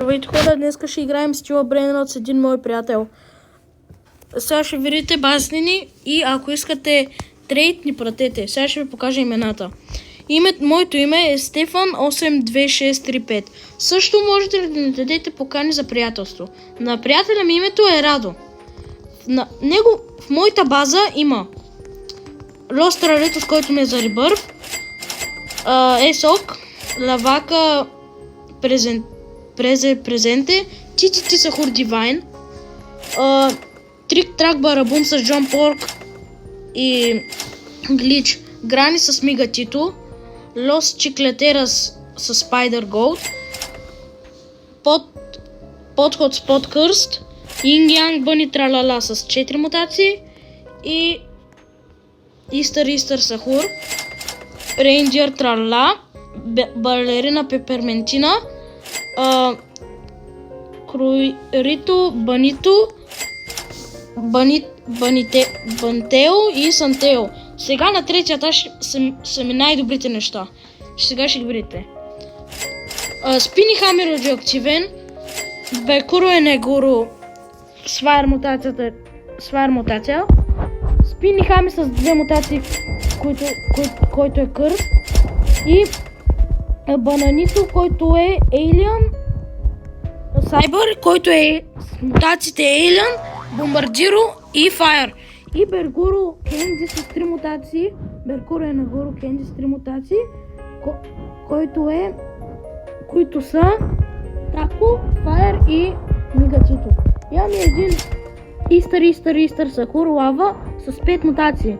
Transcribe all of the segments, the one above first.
Здравейте хора, днес ще играем Стила Брейнрод с един мой приятел. Сега ще видите базите ни и ако искате трейд ни пратете. Сега ще ви покажа имената. Моето име е Stefan82635. Също можете да ни дадете покани за приятелство. На приятеля ми името е Радо. В моята база има Lost Raritos, който ми е за ребърв, Есок, Лавака, Презенте, Тити Сахур Дивайн, Трик Трак Барабум с Джон Порк и Глич, Грани с Мига Тито, Лос Чиклетерас с Спайдер Голд, Подход с Подкърст, Инг Янг Бъни Тралала с 4 мутации и Истър Сахур, Рейнджер Тралала, Балерина Пеперментина, Рито Банито, Бантео и Сантео. Сега на третия етаж са ми най-добрите неща. Сега ще ги видите. Спини Хами радиоактивен, Бекуро е Негуро, Свайер мутация, Спини Хами с 2 мутации, който е Кърс, и Бананито, който е Alien, Сайбър, който е с мутациите Alien, Бомбардиро и Fire. И Бергуро Кенди с 3 мутации. Бергуро е Нагуро Кенди с 3 мутации, които са Тако, Fire и Мигатито. Имаме един Истър Сахур Лава с 5 мутации,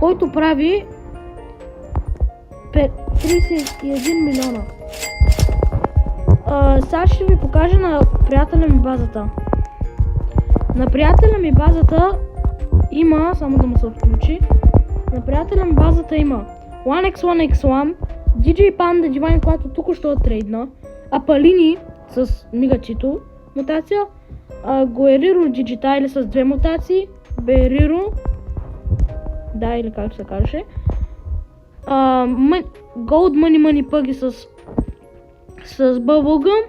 който прави 31 милиона. Сега ще ви покажа на приятеля ми базата. На приятеля ми базата има, само да му се отключи, на приятеля ми базата има 1x1x1, DJ Panda Divine, която тук ще трейдна, Апалини с Мигачито мутация, Guerrero Digitile с 2 мутации, Бериро, да, или как се каже, Gold Money Puggy с Bubblegum,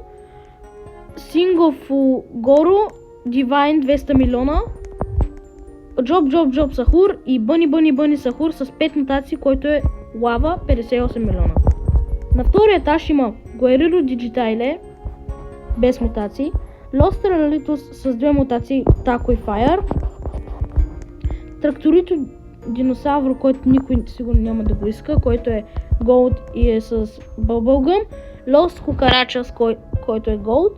Single Горо, Divine 200 милиона, Job Сахур и Bunny Сахур с 5 мутации, който е Лава 58 милиона. На втория етаж има Guerrero Digitile без мутации, Lost Raritos с 2 мутации, Taco и Fire, Тракторито Диносавро, който никой сигурно няма да го иска, който е Gold и е с Bubblegum, Lost Cucarachas, който е Gold,